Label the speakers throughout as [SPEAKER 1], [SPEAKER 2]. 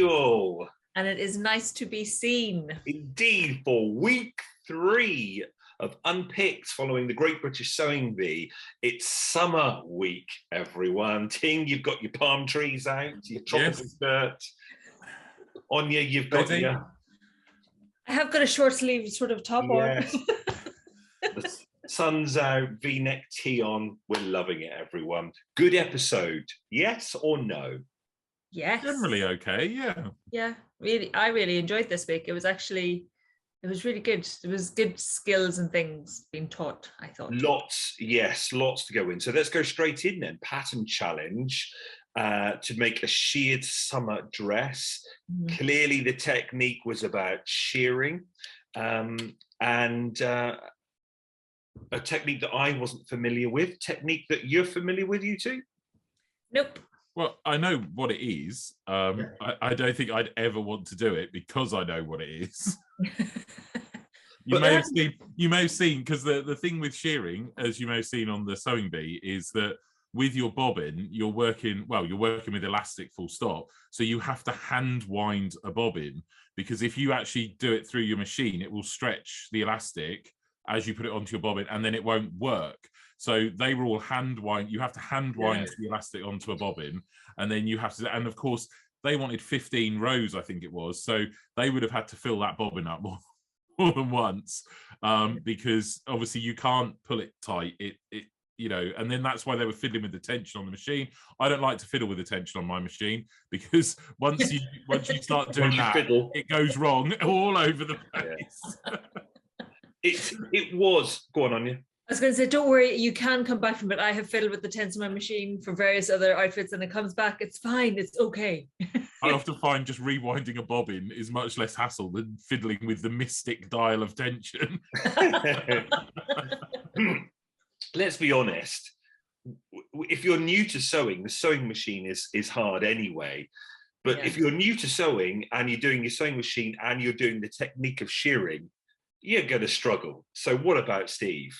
[SPEAKER 1] feel.
[SPEAKER 2] And it is nice to be seen.
[SPEAKER 1] Indeed, for week 3 of Unpicked, following the Great British Sewing Bee. It's summer week, everyone. Ting, you've got your palm trees out, your tropical skirt. Áine, you've got your...
[SPEAKER 2] I have got a short sleeve sort of top on.
[SPEAKER 1] The sun's out, V-neck tee on. We're loving it, everyone. Good episode, yes or no?
[SPEAKER 2] Yes.
[SPEAKER 3] Generally okay, yeah.
[SPEAKER 2] Yeah, really, I really enjoyed this week. It was really good. There was good skills and things being taught, I thought.
[SPEAKER 1] Lots to go in. So let's go straight in then. Pattern challenge to make a sheared summer dress. Clearly the technique was about shearing, and a technique that I wasn't familiar with. Technique that you're familiar with, you two?
[SPEAKER 2] Nope.
[SPEAKER 3] Well, I know what it is. I don't think I'd ever want to do it because I know what it is. You may have seen, because the thing with shearing, as you may have seen on the sewing bee, is that with your bobbin, you're working with elastic full stop. So you have to hand wind a bobbin, because if you actually do it through your machine, it will stretch the elastic as you put it onto your bobbin, and then it won't work. So they were all hand wind. You have to hand wind the elastic onto a bobbin, and then you have to. And of course, they wanted 15 rows, I think it was. So they would have had to fill that bobbin up more than once, because obviously you can't pull it tight. It and then that's why they were fiddling with the tension on the machine. I don't like to fiddle with the tension on my machine, because once you start doing that, it goes wrong all over the place.
[SPEAKER 1] It was. Go on, Áine.
[SPEAKER 2] I was going to say, don't worry, you can come back from it. I have fiddled with the tension on my machine for various other outfits, and it comes back. It's fine. It's okay.
[SPEAKER 3] I often find just rewinding a bobbin is much less hassle than fiddling with the mystic dial of tension.
[SPEAKER 1] Let's be honest. If you're new to sewing, the sewing machine is hard anyway. But if you're new to sewing and you're doing your sewing machine and you're doing the technique of shearing, you're going to struggle. So what about Steve?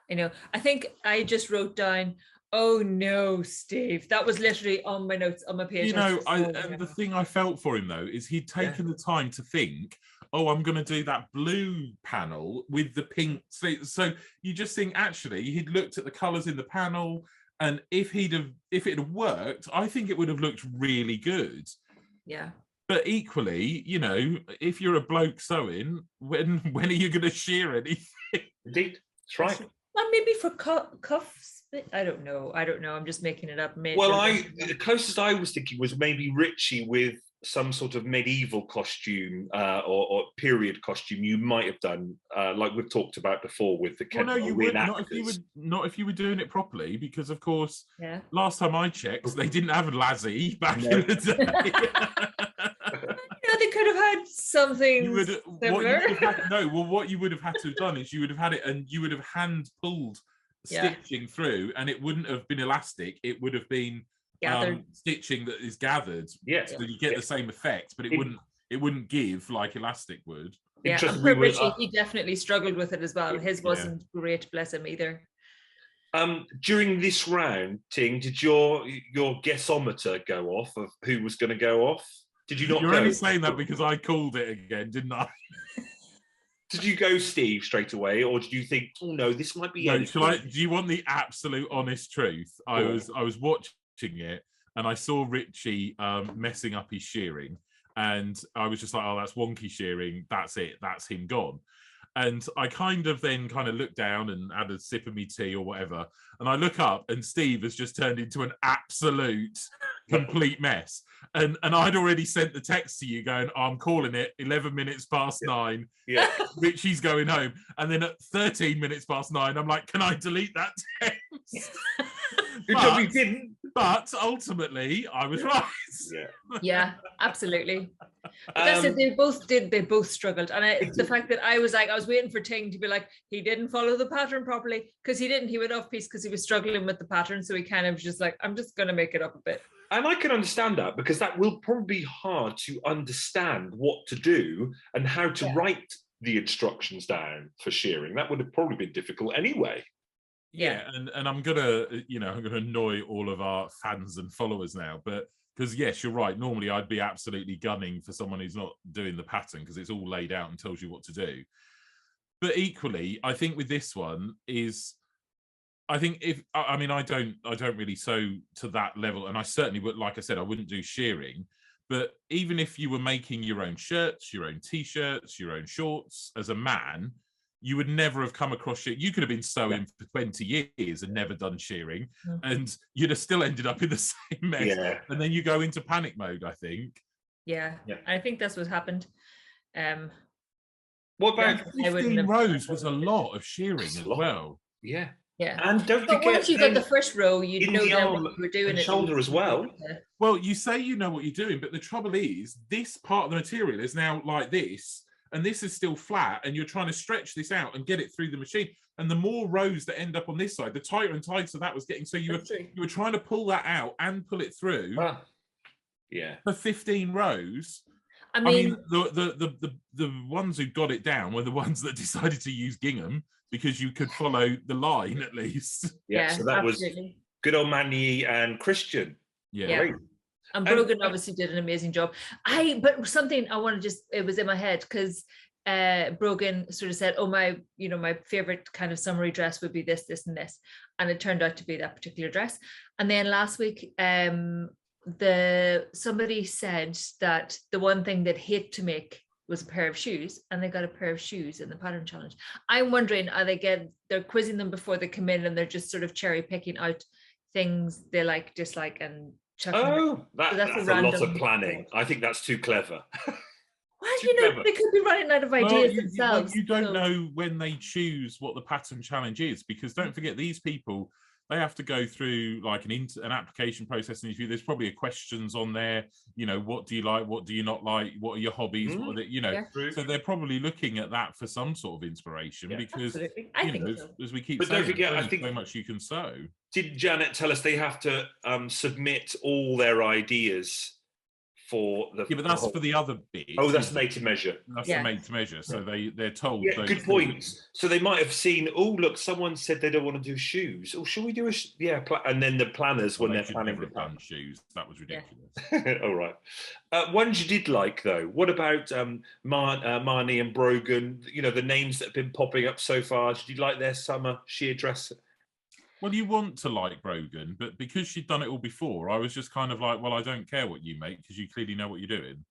[SPEAKER 2] I know. I think I just wrote down, oh no, Steve. That was literally on my notes, on my page.
[SPEAKER 3] And the thing I felt for him, though, is he'd taken the time to think, oh, I'm going to do that blue panel with the pink. So you just think, actually, he'd looked at the colours in the panel, and if it had worked, I think it would have looked really good.
[SPEAKER 2] Yeah.
[SPEAKER 3] But equally, if you're a bloke sewing, when are you going to shear anything?
[SPEAKER 1] Indeed, that's right.
[SPEAKER 2] Well, maybe for cuffs. I don't know. I'm just making it up.
[SPEAKER 1] The closest I was thinking was maybe Richie with some sort of medieval costume or period costume you might have done, like we've talked about before with the
[SPEAKER 3] Well, no, you would not if you were doing it properly, because of course, last time I checked, they didn't have Lassie back in the day.
[SPEAKER 2] They could have had something similar.
[SPEAKER 3] What you would have had to have done is you would have had it, and you would have hand pulled stitching through, and it wouldn't have been elastic. It would have been stitching that is gathered.
[SPEAKER 1] Yes.
[SPEAKER 3] So you get the same effect, but it wouldn't give like elastic would.
[SPEAKER 2] Yeah, and for Richie, he definitely struggled with it as well. His wasn't great, bless him, either.
[SPEAKER 1] During this round, Ting, did your guessometer go off of who was going to go off? Did you not?
[SPEAKER 3] You're only saying that because I called it again, didn't I?
[SPEAKER 1] Did you go Steve straight away, or did you think, oh no, this might be?
[SPEAKER 3] No, do you want the absolute honest truth? I was watching it, and I saw Richie messing up his shearing, and I was just like, oh, that's wonky shearing. That's it. That's him gone. And I kind of looked down and had a sip of me tea or whatever, and I look up, and Steve has just turned into an absolute complete mess. And I'd already sent the text to you going, oh, I'm calling it 11 minutes past 9.
[SPEAKER 1] Yeah.
[SPEAKER 3] Richie's going home. And then at 13 minutes past 9, I'm like, can I delete that text?
[SPEAKER 1] Good job you didn't.
[SPEAKER 3] But ultimately, I was right.
[SPEAKER 2] Yeah, absolutely. That's it. They both struggled. And the fact that I was waiting for Ting to be like, he didn't follow the pattern properly, because he didn't. He went off piece because he was struggling with the pattern. So he kind of was just like, I'm just going to make it up a bit.
[SPEAKER 1] And I can understand that, because that will probably be hard to understand what to do and how to write the instructions down for shearing. That would have probably been difficult anyway.
[SPEAKER 3] Yeah, and I'm gonna annoy all of our fans and followers now, but Because yes, you're right. Normally, I'd be absolutely gunning for someone who's not doing the pattern because it's all laid out and tells you what to do. But equally, I think with this one is, I think if I mean I don't really sew to that level, and I certainly would, like I said, I wouldn't do shearing. But even if you were making your own shirts, your own t-shirts, your own shorts as a man, you would never have come across it. You could have been sewing for 20 years and never done shearing, and you'd have still ended up in the same mess.
[SPEAKER 1] Yeah.
[SPEAKER 3] And then you go into panic mode, I think.
[SPEAKER 2] Yeah. I think that's what happened.
[SPEAKER 1] What about
[SPEAKER 3] 15 rows was a lot of shearing as well.
[SPEAKER 1] Yeah.
[SPEAKER 2] Yeah.
[SPEAKER 1] And don't
[SPEAKER 2] but
[SPEAKER 1] forget,
[SPEAKER 2] once you got the first row, you know then what you were doing.
[SPEAKER 1] And shoulder as well.
[SPEAKER 3] Well, you say you know what you're doing, but the trouble is this part of the material is now like this, and this is still flat, and you're trying to stretch this out and get it through the machine. And the more rows that end up on this side, the tighter and tighter that was getting. So you were trying to pull that out and pull it through. For 15 rows. I mean the ones who got it down were the ones that decided to use gingham because you could follow the line at least.
[SPEAKER 1] So that was good old Manny and Christian.
[SPEAKER 2] Great. And Brogan obviously did an amazing job. But something I want to just, it was in my head because Brogan sort of said, oh, my favorite kind of summery dress would be this, this, and this. And it turned out to be that particular dress. And then last week, somebody said that the one thing they'd hate to make was a pair of shoes, and they got a pair of shoes in the pattern challenge. I'm wondering, they're quizzing them before they come in, and they're just sort of cherry picking out things they like, dislike, and chucking
[SPEAKER 1] that's a lot of planning. I think that's too clever.
[SPEAKER 2] Well, they could be running out of ideas themselves.
[SPEAKER 3] You don't know when they choose what the pattern challenge is, because don't forget, these people, they have to go through like an application process interview. There's probably questions on there. What do you like? What do you not like? What are your hobbies? What are they, so they're probably looking at that for some sort of inspiration because,
[SPEAKER 2] I think so.
[SPEAKER 3] as we keep
[SPEAKER 1] but
[SPEAKER 3] saying,
[SPEAKER 1] don't forget,
[SPEAKER 3] there's
[SPEAKER 1] I think
[SPEAKER 3] so much you can sew.
[SPEAKER 1] Did Janet tell us they have to submit all their ideas for the?
[SPEAKER 3] Yeah, but that's for the other bit.
[SPEAKER 1] Oh, that's made to measure.
[SPEAKER 3] That's the made to measure. So they're told.
[SPEAKER 1] Yeah, good point. So they might have seen. Oh, look, someone said they don't want to do shoes. Oh, shall we do and then the planners when they're planning the plan.
[SPEAKER 3] Shoes. That was ridiculous.
[SPEAKER 1] All right. Ones you did like though. What about Marnie and Brogan? The names that have been popping up so far. Did you like their summer sheer dress?
[SPEAKER 3] Well, you want to like Brogan, but because she'd done it all before, I was just kind of like, well, I don't care what you make because you clearly know what you're doing.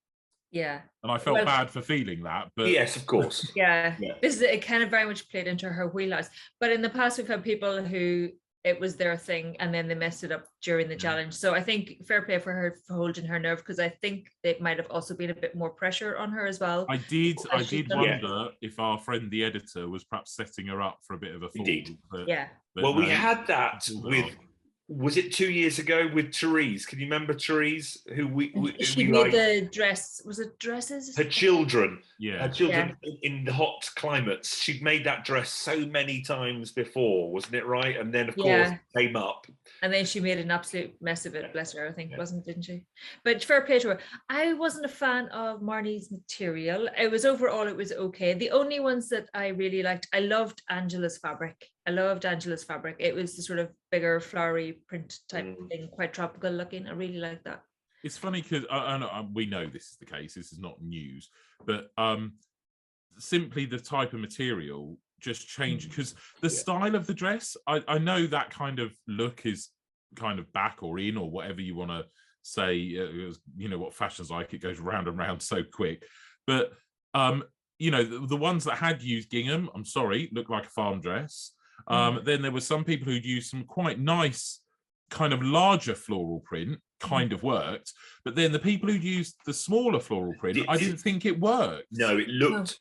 [SPEAKER 2] Yeah.
[SPEAKER 3] And I felt bad for feeling that, but
[SPEAKER 1] yes, of course.
[SPEAKER 2] It kind of very much played into her wheelhouse. But in the past, we've had people who it was their thing and then they messed it up during the challenge. So I think fair play for her for holding her nerve, because I think it might have also been a bit more pressure on her as well.
[SPEAKER 3] I did wonder if our friend the editor was perhaps setting her up for a bit of a fall.
[SPEAKER 1] Indeed.
[SPEAKER 3] But
[SPEAKER 1] well, we had that with, was it 2 years ago with Therese? Can you remember Therese?
[SPEAKER 2] She made the dress. Was it dresses?
[SPEAKER 1] Her children.
[SPEAKER 3] Yeah.
[SPEAKER 1] Her children in the hot climates. She'd made that dress so many times before, wasn't it right? And then, of course, it came up.
[SPEAKER 2] And then she made an absolute mess of it, bless her, I think, didn't she? But fair play to her. I wasn't a fan of Marnie's material. It was okay. The only ones that I really liked, I loved Angela's fabric. It was the sort of bigger flowery print type thing, quite tropical looking. I really like that.
[SPEAKER 3] It's funny because we know this is the case. This is not news, but simply the type of material just changed because the style of the dress. I know that kind of look is kind of back or in or whatever you want to say. What fashion's like, it goes round and round so quick. But the ones that had used gingham, I'm sorry, looked like a farm dress. Then there were some people who'd used some quite nice kind of larger floral print, kind of worked. But then the people who'd used the smaller floral print, I didn't think it worked.
[SPEAKER 1] No, it looked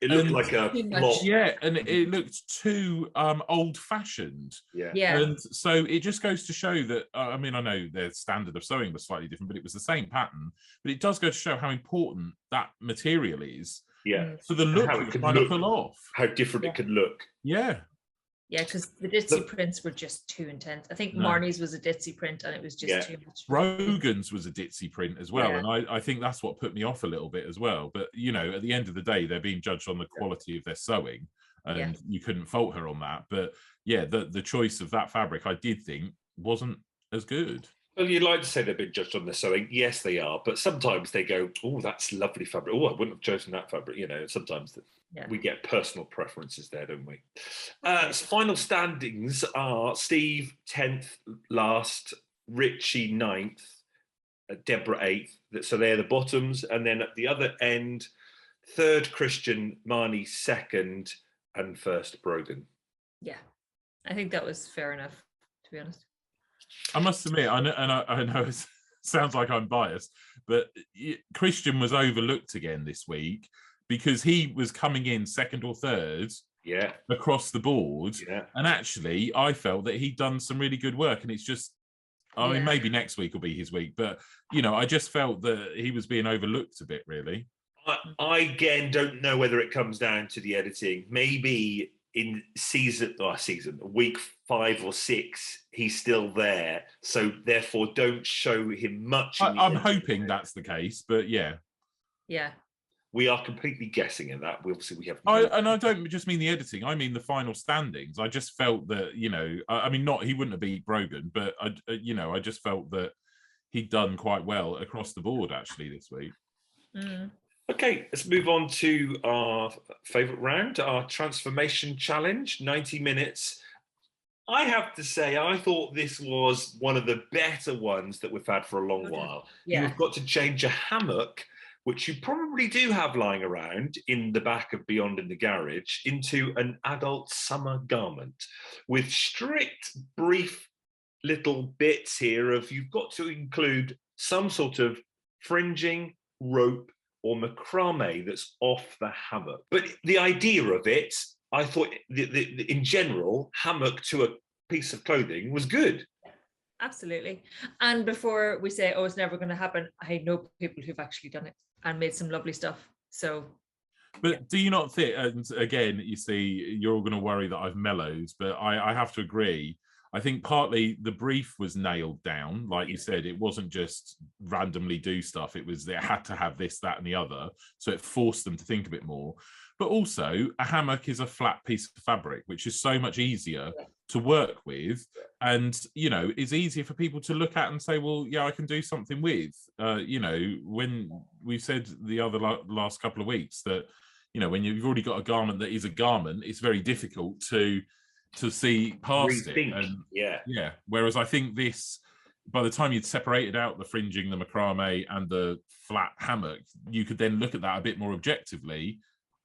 [SPEAKER 1] like a block.
[SPEAKER 3] Yeah, and it looked too old-fashioned.
[SPEAKER 2] Yeah.
[SPEAKER 3] And so it just goes to show that, I know their standard of sewing was slightly different, but it was the same pattern. But it does go to show how important that material is.
[SPEAKER 1] Yeah.
[SPEAKER 3] So the look you can kind of pull off.
[SPEAKER 1] How different it could look.
[SPEAKER 3] Yeah.
[SPEAKER 2] Yeah, because the ditzy prints were just too intense. I think Marnie's was a ditzy print and it was just too much.
[SPEAKER 3] Brogan's was a ditzy print as well. And I think that's what put me off a little bit as well. But, at the end of the day, they're being judged on the quality of their sewing. And you couldn't fault her on that. But, the choice of that fabric, I did think, wasn't as good.
[SPEAKER 1] Well, you'd like to say they've been judged on their sewing. Yes, they are. But sometimes they go, oh, that's lovely fabric. Oh, I wouldn't have chosen that fabric. You know, sometimes we get personal preferences there, don't we? Final standings are Steve 10th last, Richie 9th, Debra 8th. So they're the bottoms. And then at the other end, 3rd Christian, Marnie 2nd, and 1st Brogan.
[SPEAKER 2] Yeah, I think that was fair enough, to be honest.
[SPEAKER 3] I must admit, I know it sounds like I'm biased, but Christian was overlooked again this week because he was coming in 2nd or 3rd across the board. Yeah. And actually, I felt that he'd done some really good work. And it's just, I mean, maybe next week will be his week. But, you know, I just felt that he was being overlooked a bit, really.
[SPEAKER 1] I again, don't know whether it comes down to the editing. Maybe in week 5 or 6, he's still there, so therefore don't show him much.
[SPEAKER 3] I'm hoping that's the case, but yeah,
[SPEAKER 1] we are completely guessing in that. We have.
[SPEAKER 3] And I don't just mean the editing; I mean the final standings. I just felt that, you know, I mean, he wouldn't have beat Brogan, but I just felt that he'd done quite well across the board actually this week.
[SPEAKER 1] Okay, let's move on to our favourite round, our transformation challenge, 90 minutes. I have to say, I thought this was one of the better ones that we've had for a long while. Yeah. You've got to change a hammock, which you probably do have lying around in the back of Beyond in the Garage, into an adult summer garment with strict, brief little bits here of you've got to include some sort of fringing, rope, or macrame that's off the hammock. But the idea of it, I thought, in general, hammock to a piece of clothing was good.
[SPEAKER 2] Absolutely. And before we say, oh, it's never going to happen, I know people who've actually done it and made some lovely stuff. So,
[SPEAKER 3] but do you not think, and again, you see, you're all going to worry that I've mellowed, but I have to agree. I think partly the brief was nailed down. Like you said, it wasn't just randomly do stuff. It had to have this, that, and the other. So it forced them to think a bit more. But also, a hammock is a flat piece of fabric, which is so much easier to work with. And, you know, it's easier for people to look at and say, well, yeah, I can do something with. You know, when we've said the other last couple of weeks that, you know, when you've already got a garment that is a garment, it's very difficult to see past it. And whereas I think this, by the time you'd separated out the fringing, the macrame and the flat hammock, you could then look at that a bit more objectively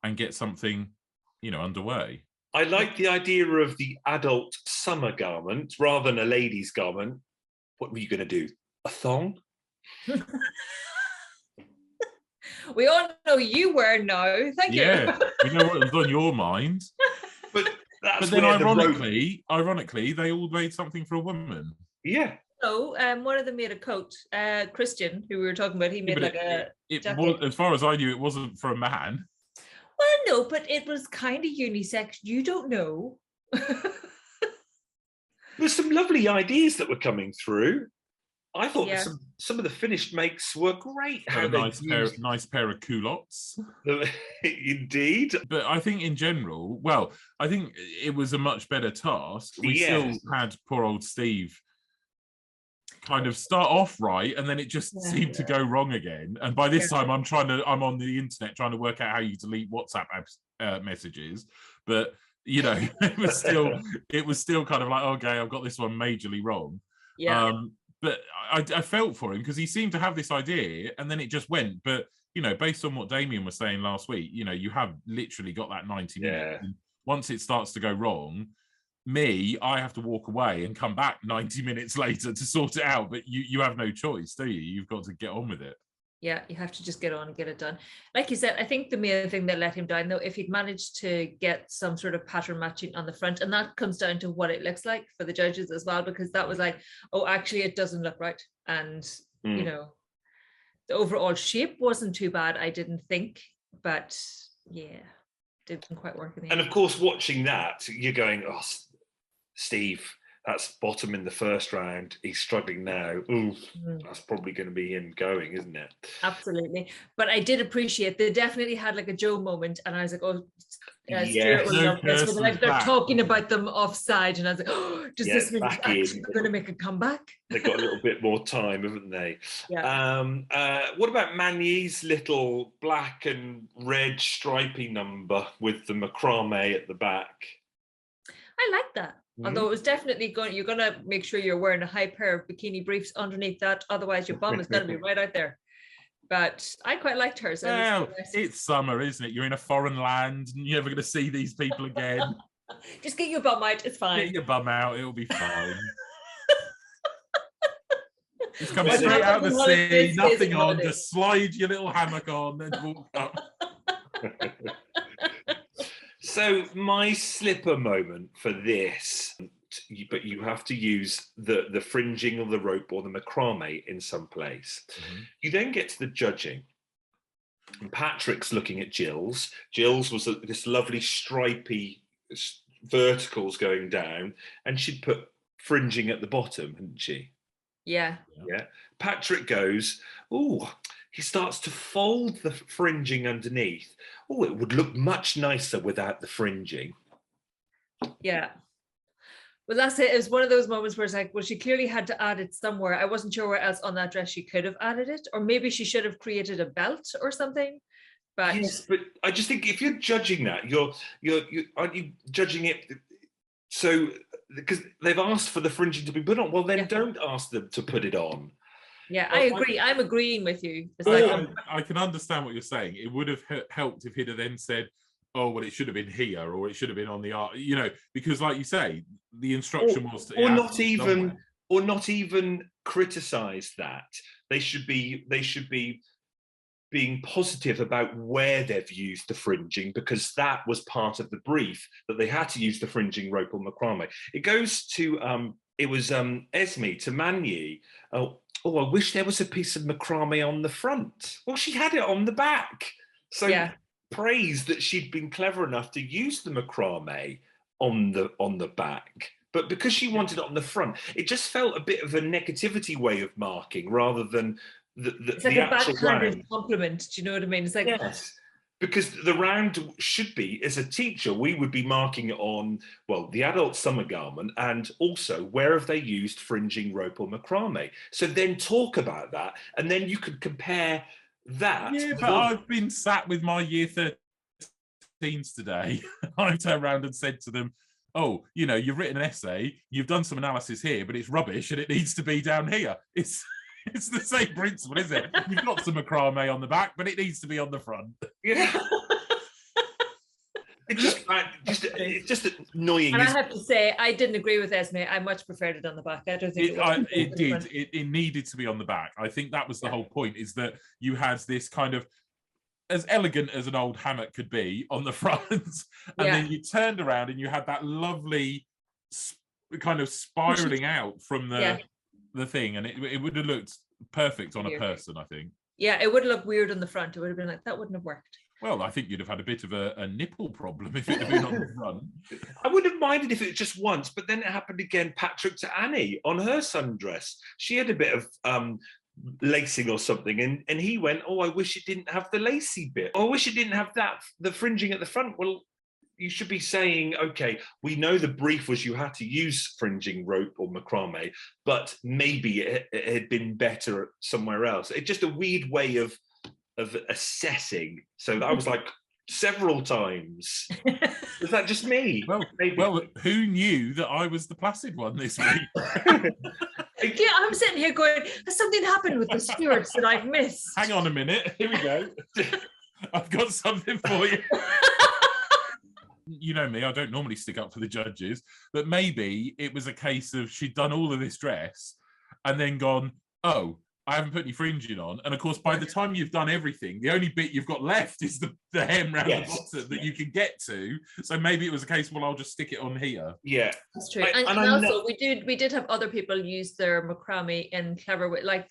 [SPEAKER 3] and get something, you know, underway.
[SPEAKER 1] I like the idea of the adult summer garment rather than a lady's garment. What were you going to do? A thong?
[SPEAKER 2] We all know you were now. Thank you.
[SPEAKER 3] Yeah, we know what was on your mind.
[SPEAKER 1] But
[SPEAKER 3] then ironically, they all made something for a woman.
[SPEAKER 1] Yeah.
[SPEAKER 2] So one of them made a coat. Christian, who we were talking about, he made jacket.
[SPEAKER 3] Was, as far as I knew, it wasn't for a man.
[SPEAKER 2] Well, no, but it was kind of unisex. You don't know.
[SPEAKER 1] There's some lovely ideas that were coming through. I thought some of the finished makes were great.
[SPEAKER 3] A nice pair of culottes.
[SPEAKER 1] Indeed.
[SPEAKER 3] But I think in general, well, I think it was a much better task. We still had poor old Steve kind of start off right, and then it just seemed to go wrong again. And by this time, I'm on the internet trying to work out how you delete WhatsApp messages. But you know, it was still kind of like, okay, I've got this one majorly wrong. Yeah. But I felt for him because he seemed to have this idea and then it just went. But, you know, based on what Damien was saying last week, you know, you have literally got that 90 minutes. And once it starts to go wrong, I have to walk away and come back 90 minutes later to sort it out. But you have no choice, do you? You've got to get on with it.
[SPEAKER 2] Yeah, you have to just get on and get it done. Like you said, I think the main thing that let him down, though, if he'd managed to get some sort of pattern matching on the front, and that comes down to what it looks like for the judges as well, because that was like, oh, actually, it doesn't look right. And, you know, the overall shape wasn't too bad, I didn't think, but yeah, didn't quite work in the end.
[SPEAKER 1] And of course, watching that, you're going, oh, Steve, that's bottom in the first round. He's struggling now. Ooh, that's probably going to be him going, isn't it?
[SPEAKER 2] Absolutely. But I did appreciate they definitely had like a Joe moment, and I was like, oh, Yeah,
[SPEAKER 1] Yes.
[SPEAKER 2] Stuart will
[SPEAKER 3] No
[SPEAKER 2] love this.
[SPEAKER 3] curses
[SPEAKER 2] Like they're
[SPEAKER 3] back.
[SPEAKER 2] talking about them offside, and I was like, oh, does
[SPEAKER 1] Yeah,
[SPEAKER 2] this mean
[SPEAKER 1] back
[SPEAKER 2] he's
[SPEAKER 1] in.
[SPEAKER 2] actually going to make a comeback?
[SPEAKER 1] They've got a little bit more time, haven't they?
[SPEAKER 2] Yeah.
[SPEAKER 1] What about Manny's little black and red stripy number with the macrame at the back?
[SPEAKER 2] I like that. Although it was definitely you're going to make sure you're wearing a high pair of bikini briefs underneath that. Otherwise, your bum is going to be right out there. But I quite liked hers.
[SPEAKER 3] Well, it's summer, isn't it? You're in a foreign land and you're never going to see these people again.
[SPEAKER 2] Just get your bum out. It's fine.
[SPEAKER 3] Get your bum out. It'll be fine. Just come
[SPEAKER 1] Well,
[SPEAKER 3] straight out of the sea, nothing on.
[SPEAKER 2] holidays.
[SPEAKER 3] Just slide your little hammock on and walk up.
[SPEAKER 1] So my slipper moment for this, but you have to use the fringing of the rope or the macrame in some place. You then get to the judging. And Patrick's looking at Jill's. Jill's was this lovely stripy verticals going down, and she'd put fringing at the bottom, hadn't she?
[SPEAKER 2] Yeah.
[SPEAKER 1] Yeah. Patrick goes, oh, he starts to fold the fringing underneath. Oh, it would look much nicer without the fringing.
[SPEAKER 2] Yeah. Well, that's it. It was one of those moments where it's like, well, she clearly had to add it somewhere. I wasn't sure where else on that dress she could have added it, or maybe she should have created a belt or something. But
[SPEAKER 1] yes, but I just think if you're judging that, aren't you judging it? So because they've asked for the fringing to be put on, well, then don't ask them to put it on.
[SPEAKER 2] Yeah, I agree. I'm agreeing with you. It's
[SPEAKER 3] I can understand what you're saying. It would have helped if he'd have then said, oh, well, it should have been here, or it should have been on the art, because like you say, the instruction was to,
[SPEAKER 1] or not even criticize that. They should be being positive about where they've used the fringing, because that was part of the brief, that they had to use the fringing rope or macrame. It goes to Esme to Manny. Oh, I wish there was a piece of macrame on the front. Well, she had it on the back. So praise that she'd been clever enough to use the macrame on the back. But because she wanted it on the front, it just felt a bit of a negativity way of marking rather than
[SPEAKER 2] it's like
[SPEAKER 1] the
[SPEAKER 2] a
[SPEAKER 1] actual
[SPEAKER 2] backhanded
[SPEAKER 1] round.
[SPEAKER 2] compliment. Do you know what I mean? It's like,
[SPEAKER 1] yes. Because the round should be, as a teacher, we would be marking it on, well, the adult summer garment, and also where have they used fringing rope or macrame. So then talk about that, and then you could compare that.
[SPEAKER 3] Yeah, but I've been sat with my year 13s today. I turned around and said to them, oh, you've written an essay, you've done some analysis here, but it's rubbish and it needs to be down here. It's the same principle, isn't it? You've got some macrame on the back, but it needs to be on the front.
[SPEAKER 1] Yeah. It's just annoying.
[SPEAKER 2] And I have to say, I didn't agree with Esme. I much preferred it on the back. I don't think
[SPEAKER 3] it did. It needed to be on the back. I think that was the whole point, is that you had this kind of, as elegant as an old hammock could be, on the front, and then you turned around and you had that lovely kind of spiraling out from the thing, and it would have looked perfect on a person, I think. Yeah,
[SPEAKER 2] it would have looked weird on the front. It would have been like, that wouldn't have worked.
[SPEAKER 3] Well, I think you'd have had a bit of a nipple problem if it had been on the front.
[SPEAKER 1] I wouldn't have minded if it was just once, but then it happened again, Patrick to Annie on her sundress. She had a bit of lacing or something, and he went, oh, I wish it didn't have the lacy bit. Oh, I wish it didn't have the fringing at the front. Well, you should be saying, okay, we know the brief was you had to use fringing rope or macrame, but maybe it had been better somewhere else. It's just a weird way of assessing. So I was like, several times. Was that just me?
[SPEAKER 3] Well, who knew that I was the placid one this week?
[SPEAKER 2] Yeah, I'm sitting here going, has something happened with the stewards that I've missed?
[SPEAKER 3] Hang on a minute. Here we go. I've got something for you. You know me, I don't normally stick up for the judges, but maybe it was a case of she'd done all of this dress and then gone, oh, I haven't put any fringing on. And of course, by the time you've done everything, the only bit you've got left is the hem around the bottom that you can get to. So maybe it was a case, well, I'll just stick it on here.
[SPEAKER 1] Yeah,
[SPEAKER 2] that's true. And also, we did have other people use their macrame in clever way, like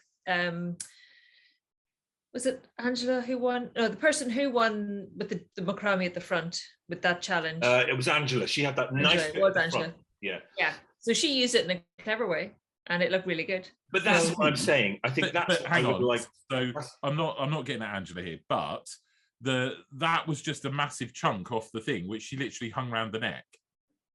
[SPEAKER 2] was it Angela who won? No, the person who won with the macrame at the front with that challenge.
[SPEAKER 1] It was Angela. She had that nice bit.
[SPEAKER 2] It was Angela.
[SPEAKER 1] Front. Yeah.
[SPEAKER 2] Yeah. So she used it in a clever way, and it looked really good.
[SPEAKER 1] But that's what I'm saying. I think that's.
[SPEAKER 3] But hang on. Like, so I'm not getting at Angela here, but that was just a massive chunk off the thing, which she literally hung around the neck.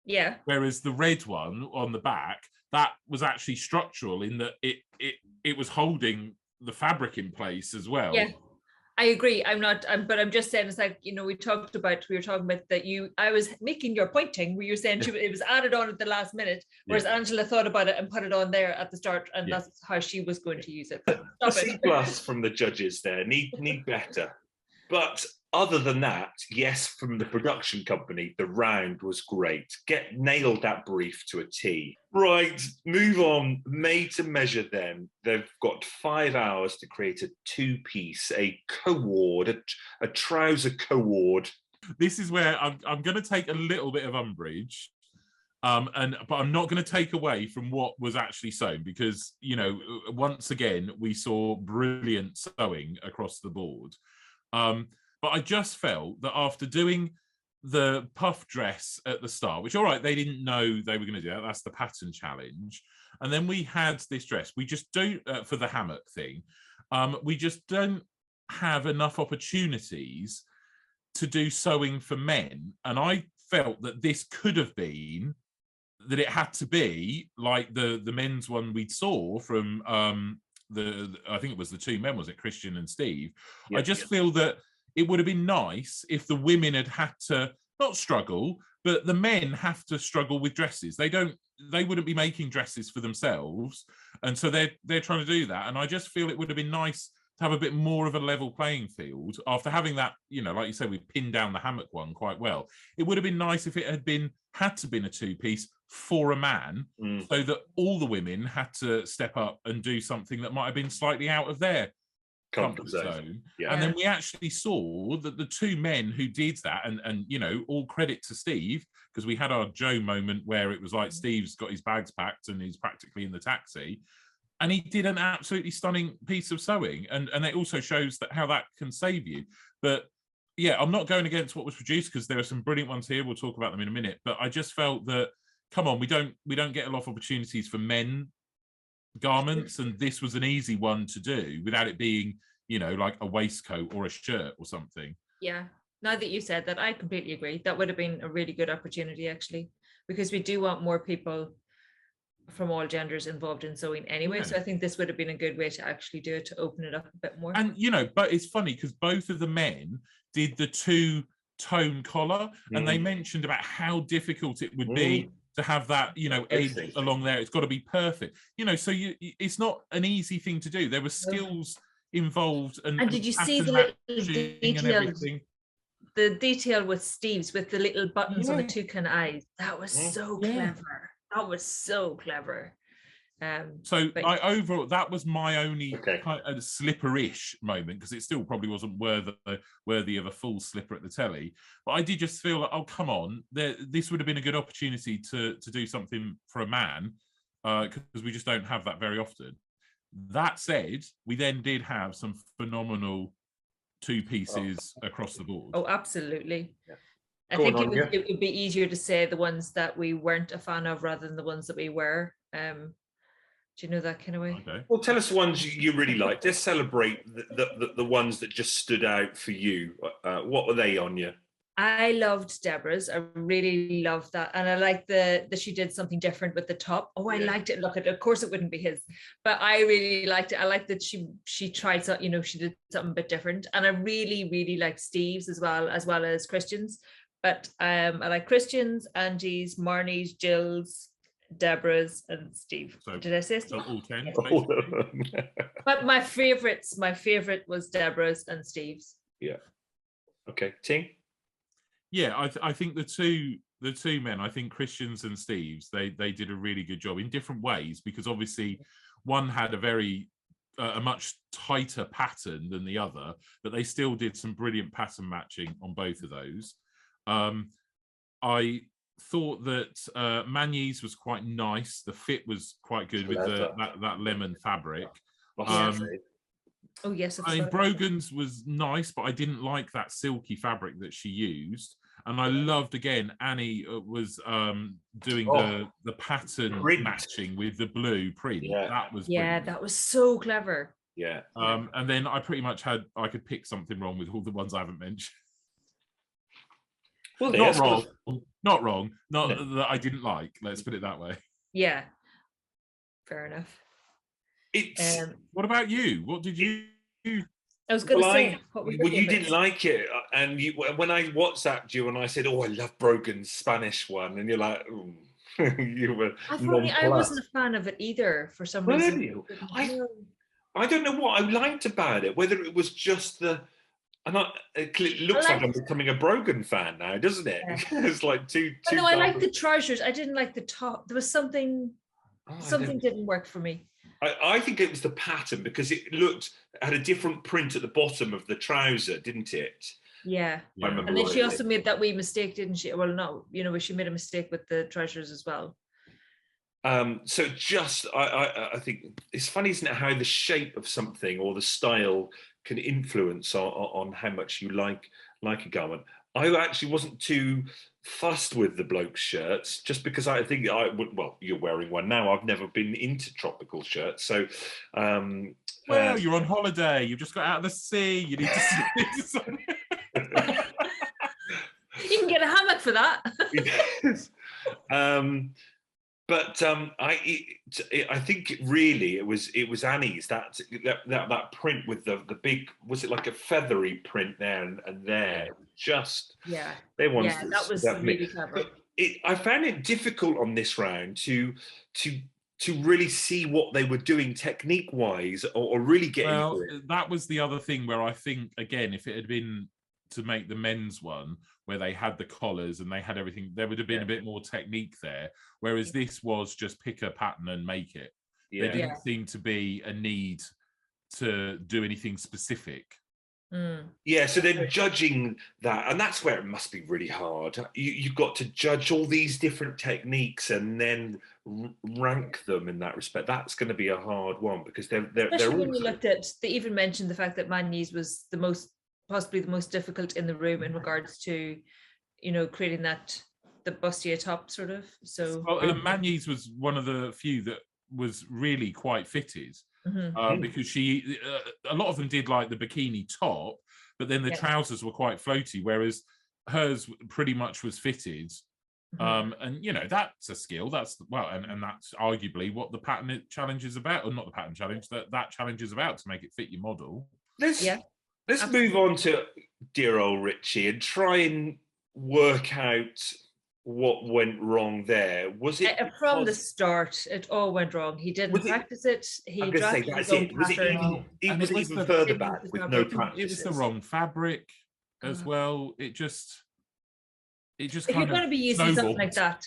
[SPEAKER 2] Yeah.
[SPEAKER 3] Whereas the red one on the back, that was actually structural in that it was holding the fabric in place as well.
[SPEAKER 2] Yeah, I agree. But I'm just saying, it's like, we were talking about that I was making your pointing where you're saying it was added on at the last minute, whereas Angela thought about it and put it on there at the start, and that's how she was going to use it.
[SPEAKER 1] A C+ from the judges there. Need better. But other than that, yes, from the production company, the round was great. Nailed that brief to a T. Right, move on. Made to measure them. They've got 5 hours to create a two-piece, a co-ward, a trouser co-ward.
[SPEAKER 3] This is where I'm going to take a little bit of umbrage. But I'm not going to take away from what was actually sewn, because, once again, we saw brilliant sewing across the board. But I just felt that after doing the puff dress at the start, which, all right, they didn't know they were going to do that. That's the pattern challenge. And then we had this dress. We just don't, for the hammock thing, we just don't have enough opportunities to do sewing for men. And I felt that this could have been, that it had to be like the men's one we saw from I think it was the two men, was it, Christian and Steve? I just feel that it would have been nice if the women had to not struggle, but the men have to struggle with dresses. They wouldn't be making dresses for themselves, and so they're trying to do that. And I just feel it would have been nice to have a bit more of a level playing field after having that, like you said, we pinned down the hammock one quite well. It would have been nice if it had to been a two-piece for a man, so that all the women had to step up and do something that might have been slightly out of their comfort zone. Yeah. And then we actually saw that the two men who did that, and all credit to Steve, because we had our Joe moment where it was like Steve's got his bags packed and he's practically in the taxi, and he did an absolutely stunning piece of sewing, and it also shows that how that can save you. But yeah, I'm not going against what was produced, because there are some brilliant ones here. We'll talk about them in a minute. But I just felt that, come on, we don't get a lot of opportunities for men garments, and this was an easy one to do without it being, like a waistcoat or a shirt or something.
[SPEAKER 2] Yeah, now that you said that, I completely agree. That would have been a really good opportunity, actually, because we do want more people from all genders involved in sewing anyway. So I think this would have been a good way to actually do it, to open it up a bit more.
[SPEAKER 3] And but it's funny because both of the men did the two-tone collar, and they mentioned about how difficult it would be to have that, edge along there. It's got to be perfect, so it's not an easy thing to do. There were skills involved, and
[SPEAKER 2] did you see the little details? The detail with Steve's, with the little buttons on the toucan eyes, that was so clever. That was so clever.
[SPEAKER 3] Overall, that was my only kind of slipper-ish moment, because it still probably wasn't worthy of a full slipper at the telly. But I did just feel like, oh, come on, this would have been a good opportunity to do something for a man, because we just don't have that very often. That said, we then did have some phenomenal two pieces across the board.
[SPEAKER 2] Oh, absolutely. Yeah. I think it would be easier to say the ones that we weren't a fan of rather than the ones that we were. Do you know that kind of way?
[SPEAKER 1] Okay. Well, tell us the ones you really liked. Let's celebrate the ones that just stood out for you. What were they, Áine?
[SPEAKER 2] I loved Debra's. I really loved that. And I liked that she did something different with the top. Oh, I liked it. Look, of course it wouldn't be his, but I really liked it. I liked that she tried something, she did something a bit different. And I really, really liked Steve's as well as Christian's. But I like Christian's, Angie's, Marnie's, Jill's, Debra's, and Steve. So, did I say Steve?
[SPEAKER 3] All 10.
[SPEAKER 2] Yes. But my favorite was Debra's and Steve's.
[SPEAKER 1] Yeah. Okay. Ting?
[SPEAKER 3] Yeah, I think the two men, I think Christian's and Steve's, they did a really good job in different ways, because obviously one had a much tighter pattern than the other, but they still did some brilliant pattern matching on both of those. I thought that Magny's was quite nice. The fit was quite good with that lemon fabric.
[SPEAKER 2] Oh yes,
[SPEAKER 3] I mean, Brogan's was nice, but I didn't like that silky fabric that she used. And I loved, again, Annie was doing the pattern matching with the blue print.
[SPEAKER 2] That was so clever.
[SPEAKER 1] Yeah.
[SPEAKER 3] And then I pretty much I could pick something wrong with all the ones I haven't mentioned.
[SPEAKER 1] Well,
[SPEAKER 3] not wrong, that I didn't like. Let's put it that way.
[SPEAKER 2] Yeah, fair enough.
[SPEAKER 3] What about you? What did you?
[SPEAKER 2] I was going to say,
[SPEAKER 1] you didn't like it, and when I WhatsApped you and I said, "Oh, I love Brogan's Spanish one," and you're like, "Ooh." You were.
[SPEAKER 2] I wasn't a fan of it either for some reason.
[SPEAKER 1] I don't know what I liked about it. Whether it was just it looks like I'm becoming a Brogan fan now, doesn't it? Yeah. It's like two.
[SPEAKER 2] No, I like the trousers. I didn't like the top. There was something. Something didn't work for me.
[SPEAKER 1] I think it was the pattern, because it had a different print at the bottom of the trouser, didn't it?
[SPEAKER 2] Yeah. And then she also made that wee mistake, didn't she? Well, no, where she made a mistake with the trousers as well.
[SPEAKER 1] So just, I think it's funny, isn't it, how the shape of something or the style can influence on how much you like a garment. I actually wasn't too fussed with the bloke's shirts, just because I think you're wearing one now. I've never been into tropical shirts, so
[SPEAKER 3] you're on holiday, you've just got out of the sea, you need to
[SPEAKER 2] you can get a hammock for that.
[SPEAKER 1] Yes. But I think really it was Annie's that print with the big, was it like a feathery print there and there, just they wanted
[SPEAKER 2] that was really clever.
[SPEAKER 1] I found it difficult on this round to really see what they were doing technique wise or really get into it.
[SPEAKER 3] That was the other thing where I think, again, if it had been to make the men's one where they had the collars and they had everything, there would have been a bit more technique there, whereas this was just pick a pattern and make it. There didn't seem to be a need to do anything specific.
[SPEAKER 1] So they're judging that, and that's where it must be really hard. You've got to judge all these different techniques and then rank them in that respect. That's going to be a hard one, because they're
[SPEAKER 2] when you looked at, they even mentioned the fact that Magnes was possibly the most difficult in the room in regards to, creating the bustier top sort of. So
[SPEAKER 3] Magnes was one of the few that was really quite fitted, because she, a lot of them did like the bikini top, but then the trousers were quite floaty, whereas hers pretty much was fitted. And that's a skill. That's and that's arguably what the pattern challenge is about, or not the pattern challenge, that challenge is about, to make it fit your model.
[SPEAKER 1] Let's move on to dear old Richie and try and work out what went wrong there. Was it
[SPEAKER 2] from the start? It all went wrong. He didn't practice it. He drafted his own pattern.
[SPEAKER 1] Was it even further back with no practice?
[SPEAKER 3] It was the wrong fabric as well. It just
[SPEAKER 2] if you're going to be using something like that,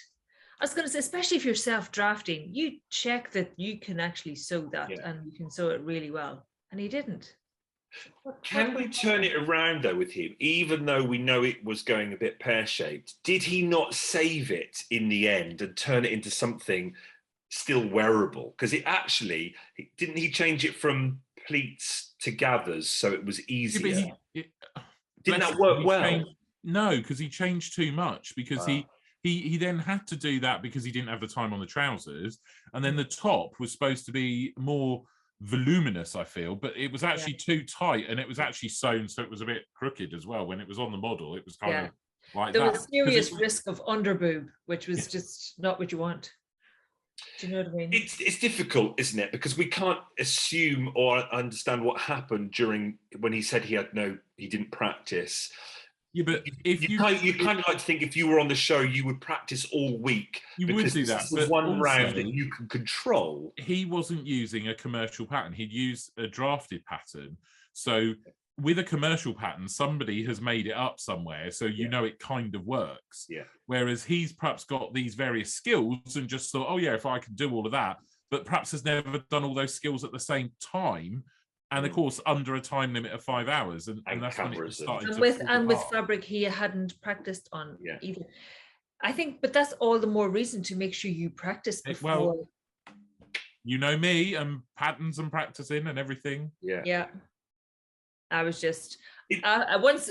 [SPEAKER 2] I was going to say, especially if you're self-drafting, you check that you can actually sew that and you can sew it really well. And he didn't.
[SPEAKER 1] Can we turn it around though with him, even though we know it was going a bit pear-shaped? Did he not save it in the end and turn it into something still wearable? Because didn't he change it from pleats to gathers so it was easier? Didn't that work well?
[SPEAKER 3] No, because he changed too much, because he then had to do that because he didn't have the time on the trousers, and then the top was supposed to be more voluminous, I feel, but it was actually too tight, and it was actually sewn so it was a bit crooked as well. When it was on the model, it was kind of like
[SPEAKER 2] there was serious risk of underboob, which was just not what you want. Do you know what I mean?
[SPEAKER 1] It's difficult, isn't it? Because we can't assume or understand what happened when he said he didn't practice.
[SPEAKER 3] Yeah, but if
[SPEAKER 1] you kind of like to think if you were on the show, you would practice all week.
[SPEAKER 3] You would do that.
[SPEAKER 1] This was one round that you can control.
[SPEAKER 3] He wasn't using a commercial pattern. He'd used a drafted pattern. So with a commercial pattern, somebody has made it up somewhere, so it kind of works.
[SPEAKER 1] Yeah.
[SPEAKER 3] Whereas he's perhaps got these various skills and just thought, if I can do all of that, but perhaps has never done all those skills at the same time. And of course, under a time limit of 5 hours, and that's when it started.
[SPEAKER 2] And with fabric, he hadn't practiced on either. I think, but that's all the more reason to make sure you practice before.
[SPEAKER 3] Well, you know me, and patterns and practicing and everything.
[SPEAKER 2] Yeah. I was just once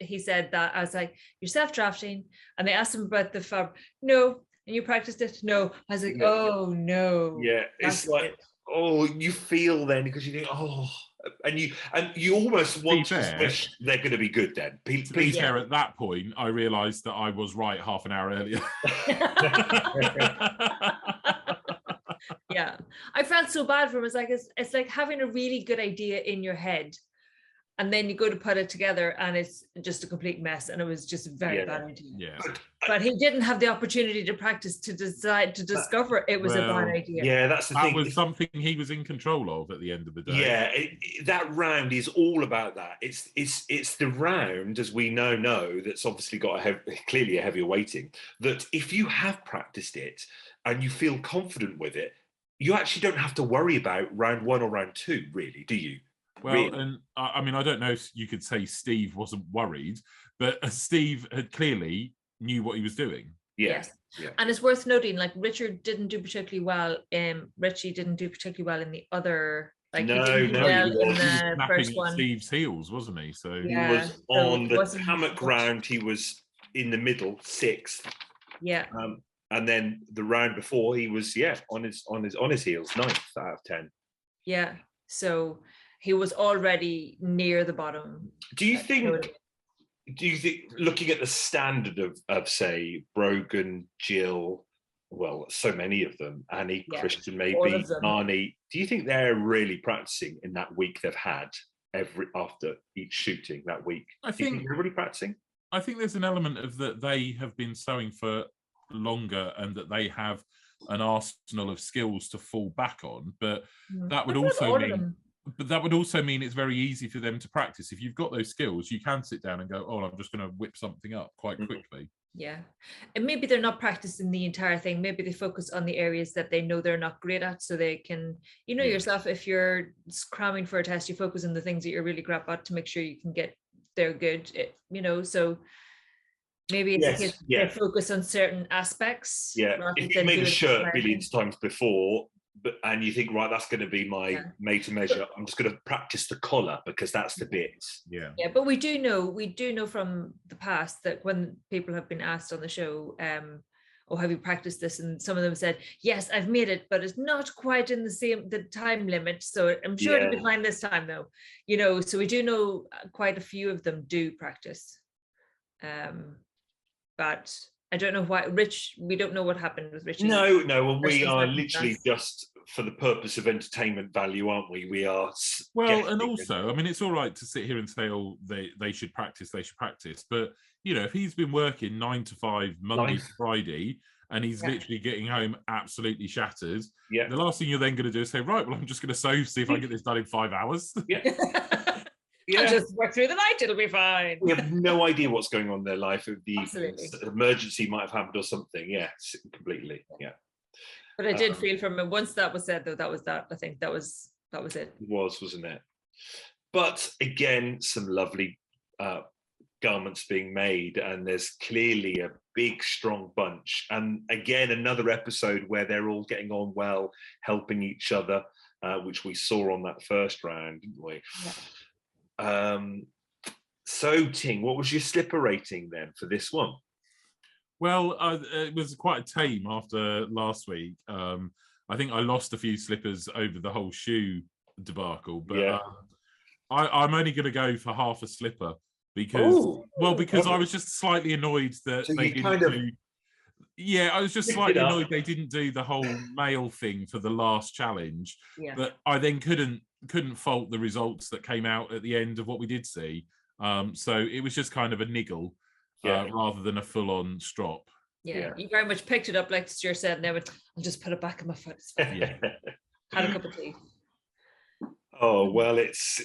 [SPEAKER 2] he said that, I was like, "You're self-drafting," and they asked him about the fabric. No. And you practiced it? No. I was like, oh no.
[SPEAKER 1] Yeah, it's like oh, you feel then because you think, oh, and you almost want to wish they're going to be good then.
[SPEAKER 3] To be fair, at that point, I realised that I was right half an hour earlier.
[SPEAKER 2] Yeah, I felt so bad for him. It's like having a really good idea in your head, and then you go to put it together, and it's just a complete mess, and it was just a very bad idea.
[SPEAKER 3] Yeah,
[SPEAKER 2] but he didn't have the opportunity to practice to discover it was a bad idea.
[SPEAKER 1] Yeah, that's the thing.
[SPEAKER 3] That was something he was in control of at the end of the day.
[SPEAKER 1] Yeah, that round is all about that. It's the round, as we know, that's obviously got clearly a heavier weighting. That if you have practiced it and you feel confident with it, you actually don't have to worry about round 1 or round 2, really, do you?
[SPEAKER 3] Well,
[SPEAKER 1] really?
[SPEAKER 3] And I mean, I don't know if you could say Steve wasn't worried, but Steve had clearly knew what he was doing.
[SPEAKER 2] Yes. Yeah. And it's worth noting, like, Richard didn't do particularly well. Richie didn't do particularly well in the other. Like,
[SPEAKER 3] he
[SPEAKER 2] didn't do well in the first one.
[SPEAKER 3] Steve's heels, wasn't he? So
[SPEAKER 1] he was on the hammock round. He was in the middle, 6th.
[SPEAKER 2] Yeah.
[SPEAKER 1] And then the round before, he was on his heels, 9th out of 10.
[SPEAKER 2] Yeah. So he was already near the bottom.
[SPEAKER 1] Do you think, looking at the standard of say, Brogan, Jill, well, so many of them, Annie, Christian, maybe, Arnie, do you think they're really practicing in that week they've had after each shooting that week?
[SPEAKER 3] I think
[SPEAKER 1] they're really practicing.
[SPEAKER 3] I think there's an element of that they have been sewing for longer and that they have an arsenal of skills to fall back on, but that would also mean it's very easy for them to practice. If you've got those skills, you can sit down and go, oh, I'm just going to whip something up quite quickly.
[SPEAKER 2] Yeah. And maybe they're not practicing the entire thing. Maybe they focus on the areas that they know they're not great at, so they can, yourself, if you're cramming for a test, you focus on the things that you're really crap at to make sure you can get there good, so maybe it's they focus on certain aspects.
[SPEAKER 1] Yeah, if you made a shirt billions times before, and you think, right, that's going to be my made to measure, I'm just going to practice the collar because that's the bit.
[SPEAKER 3] Yeah.
[SPEAKER 2] But we do know from the past that when people have been asked on the show, oh, have you practiced this? And some of them said, yes, I've made it, but it's not quite in the time limit. So I'm sure it'll be fine this time though. So we do know quite a few of them do practice. But I don't know why we don't know what happened with Richie.
[SPEAKER 1] No, well, we are literally just for the purpose of entertainment value, aren't we? We are.
[SPEAKER 3] Well, and also, I mean, it's all right to sit here and say, oh, they should practice, but if he's been working 9 to 5 Monday to Friday and he's literally getting home absolutely shattered, the last thing you're then going to do is say, right, well, I'm just going to see if I can get this done in 5 hours.
[SPEAKER 2] I'll just work through the night, it'll be fine.
[SPEAKER 1] We have no idea what's going on in their life. The emergency might have happened or something. Yes, completely. Yeah.
[SPEAKER 2] But I did feel from him once that was said, though, that was that. I think that was it.
[SPEAKER 1] It was, wasn't it? But again, some lovely garments being made, and there's clearly a big, strong bunch. And again, another episode where they're all getting on well, helping each other, which we saw on that first round, didn't we? Yeah. So, Ting, what was your slipper rating then for this one?
[SPEAKER 3] Well, it was quite tame after last week. I think I lost a few slippers over the whole shoe debacle, but I'm only going to go for half a slipper because I was just slightly annoyed that they didn't do. Yeah, I was just slightly annoyed they didn't do the whole male thing for the last challenge, but I then couldn't fault the results that came out at the end of what we did see. So it was just kind of a niggle rather than a full-on strop.
[SPEAKER 2] Yeah, you very much picked it up, like Stuart said, and then I'll just put it back in my foot. It's fine. Had a cup of tea.
[SPEAKER 1] Oh well, it's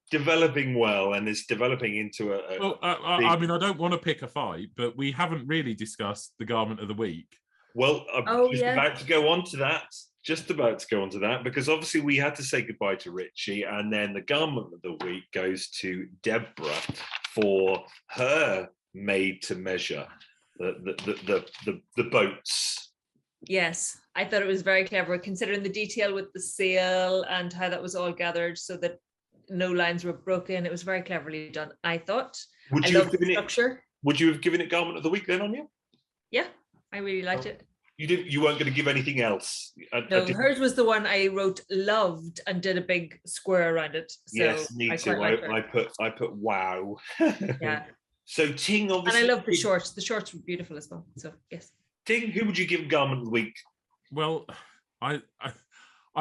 [SPEAKER 1] developing well, and it's developing into a.
[SPEAKER 3] Well, I mean, I don't want to pick a fight, but we haven't really discussed the garment of the week.
[SPEAKER 1] Well, I'm about to go on to that. Just about to go on to that, because obviously we had to say goodbye to Richie, and then the garment of the week goes to Debra for her made to measure the boats.
[SPEAKER 2] Yes, I thought it was very clever, considering the detail with the sail and how that was all gathered so that no lines were broken. It was very cleverly done, I thought.
[SPEAKER 1] Would you have given it garment of the week then, Anya?
[SPEAKER 2] Yeah, I really liked it.
[SPEAKER 1] You weren't going to give anything else.
[SPEAKER 2] No, hers was the one I wrote loved and did a big square around it. So
[SPEAKER 1] yes, me too. I put wow.
[SPEAKER 2] Yeah.
[SPEAKER 1] So Ting, obviously,
[SPEAKER 2] and I love the shorts. The shorts were beautiful as well. So yes.
[SPEAKER 1] Ting, who would you give garment of the week?
[SPEAKER 3] Well, I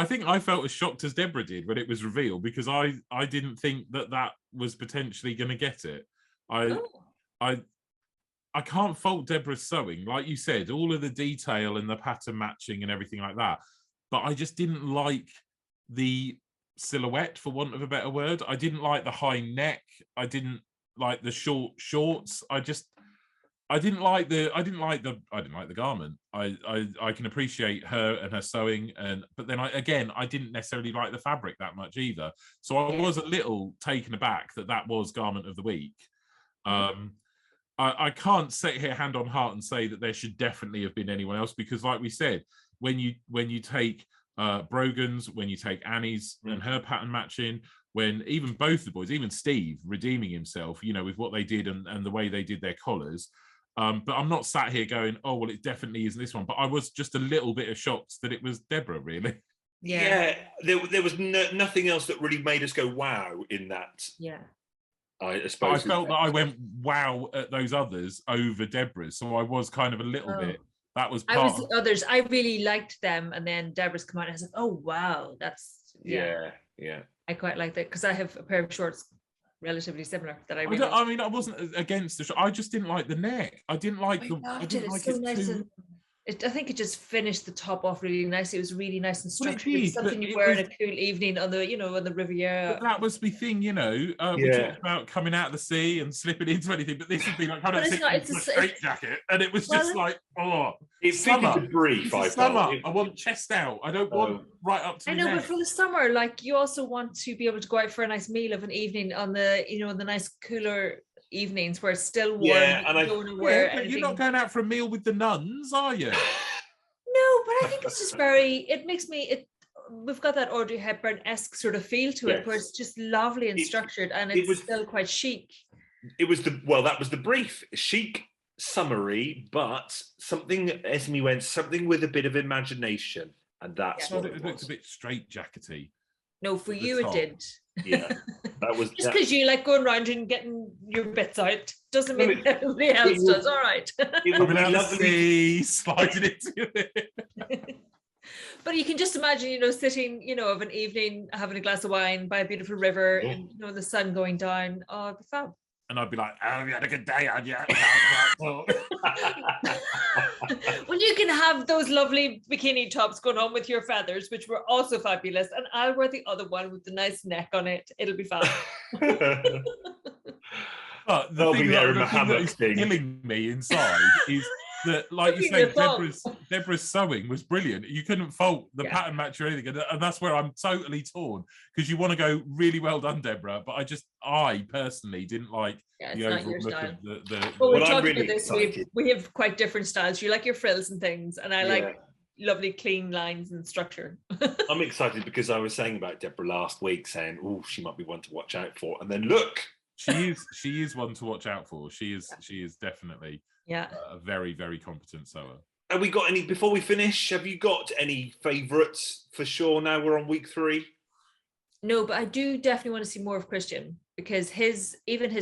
[SPEAKER 3] think I felt as shocked as Debra did when it was revealed, because I didn't think that was potentially going to get it. I can't fault Debra's sewing. Like you said, all of the detail and the pattern matching and everything like that. But I just didn't like the silhouette, for want of a better word. I didn't like the high neck. I didn't like the short shorts. I didn't like the garment. I can appreciate her and her sewing, but then I didn't necessarily like the fabric that much either. So I was a little taken aback that was garment of the week. I can't sit here hand on heart and say that there should definitely have been anyone else, because like we said, when you take Brogan's, when you take Annie's and her pattern matching, when even both the boys, even Steve redeeming himself, with what they did and the way they did their collars. But I'm not sat here going, oh, well, it definitely isn't this one. But I was just a little bit shocked that it was Debra, really.
[SPEAKER 1] Yeah, there was nothing else that really made us go wow in that.
[SPEAKER 2] Yeah.
[SPEAKER 1] I suppose.
[SPEAKER 3] I felt that I went wow at those others over Debra's, so I was kind of a little bit. That was part.
[SPEAKER 2] I was the others. I really liked them, and then Debra's come out, and I was like, oh wow, that's
[SPEAKER 1] yeah.
[SPEAKER 2] I quite like that, because I have a pair of shorts relatively similar that I really.
[SPEAKER 3] I wasn't against the short. I just didn't like the neck. I didn't like
[SPEAKER 2] I think it just finished the top off really nicely. It was really nice and structured.
[SPEAKER 3] Well,
[SPEAKER 2] it was something you wear in a cool evening on the, on the Riviera.
[SPEAKER 3] But that was the thing, we talked about coming out of the sea and slipping into anything, but this would be like kind of a straight jacket, and it was just
[SPEAKER 1] it's summer. The brief.
[SPEAKER 3] Summer. I want chest out. I don't want right up to.
[SPEAKER 2] I know, but for the summer, like you also want to be able to go out for a nice meal of an evening on the, the nice cooler evenings where it's still warm.
[SPEAKER 1] Yeah, and
[SPEAKER 3] but you're not going out for a meal with the nuns, are you?
[SPEAKER 2] No, but I think it's just we've got that Audrey Hepburn-esque sort of feel to it, where it's just lovely and structured, and it's still quite chic.
[SPEAKER 1] That was the brief. Chic, summery, but something with a bit of imagination, and that's what it looked
[SPEAKER 3] a bit straight-jackety.
[SPEAKER 2] No, for you it did.
[SPEAKER 1] Yeah, that was
[SPEAKER 2] just because you like going around and getting your bits out doesn't mean everybody else does. All right.
[SPEAKER 1] It would be lovely
[SPEAKER 3] sliding into it.
[SPEAKER 2] But you can just imagine, sitting, of an evening having a glass of wine by a beautiful river, and the sun going down. Oh, it'd be fab.
[SPEAKER 3] And I'd be like, oh, you had a good day, had you?
[SPEAKER 2] Well, you can have those lovely bikini tops going on with your feathers, which were also fabulous. And I'll wear the other one with the nice neck on it. It'll be fab.
[SPEAKER 3] But the thing that is killing me inside is that, like you say, Debra's sewing was brilliant. You couldn't fault the pattern match or anything, and that's where I'm totally torn, because you want to go really well done, Debra, but I personally didn't like the overall look of the.
[SPEAKER 2] Well, we're talking about this. We have quite different styles. You like your frills and things, and I like lovely clean lines and structure.
[SPEAKER 1] I'm excited because I was saying about Debra last week, saying, "Oh, she might be one to watch out for," and then look.
[SPEAKER 3] She is one to watch out for. She is definitely a very, very competent sewer.
[SPEAKER 1] Have we got any, before we finish, have you got any favourites for sure now we're on week 3?
[SPEAKER 2] No, but I do definitely want to see more of Christian, because his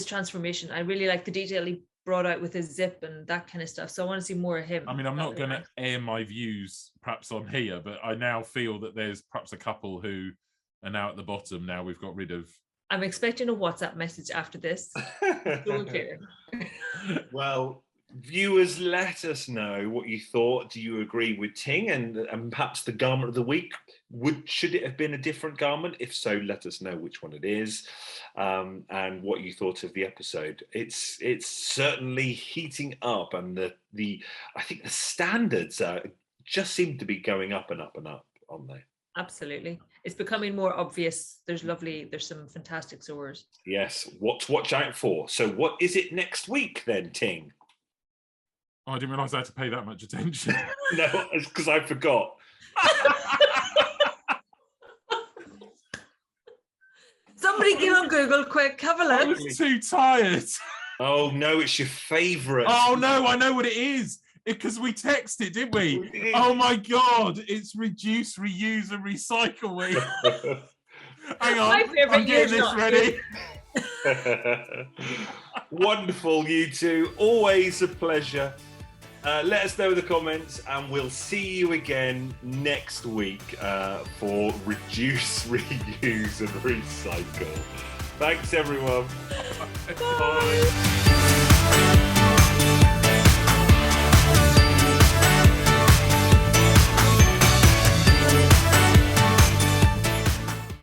[SPEAKER 2] transformation, I really like the detail he brought out with his zip and that kind of stuff. So I want to see more of him.
[SPEAKER 3] I mean, I'm not going to air my views perhaps on here, but I now feel that there's perhaps a couple who are now at the bottom. Now we've got rid of.
[SPEAKER 2] I'm expecting a WhatsApp message after this. So clear.
[SPEAKER 1] Well, viewers, let us know what you thought. Do you agree with Ting? And perhaps the garment of the week, should it have been a different garment? If so, let us know which one it is, and what you thought of the episode. It's certainly heating up, and I think the standards just seem to be going up and up and up, aren't they?
[SPEAKER 2] Absolutely. It's becoming more obvious. There's some fantastic sewers.
[SPEAKER 1] Yes, what to watch out for. So what is it next week then, Ting?
[SPEAKER 3] Oh, I didn't realise I had to pay that much attention.
[SPEAKER 1] No, it's because I forgot.
[SPEAKER 2] Somebody get on Google quick, have a look.
[SPEAKER 3] I was too tired.
[SPEAKER 1] Oh no, it's your favourite.
[SPEAKER 3] Oh no, I know what it is. because we texted, didn't we? Oh my God, it's reduce, reuse, and recycle week. Hang on, I'm getting this ready.
[SPEAKER 1] Wonderful, you two. Always a pleasure. Let us know in the comments, and we'll see you again next week for Reduce, Reuse, and Recycle. Thanks, everyone.
[SPEAKER 2] Bye.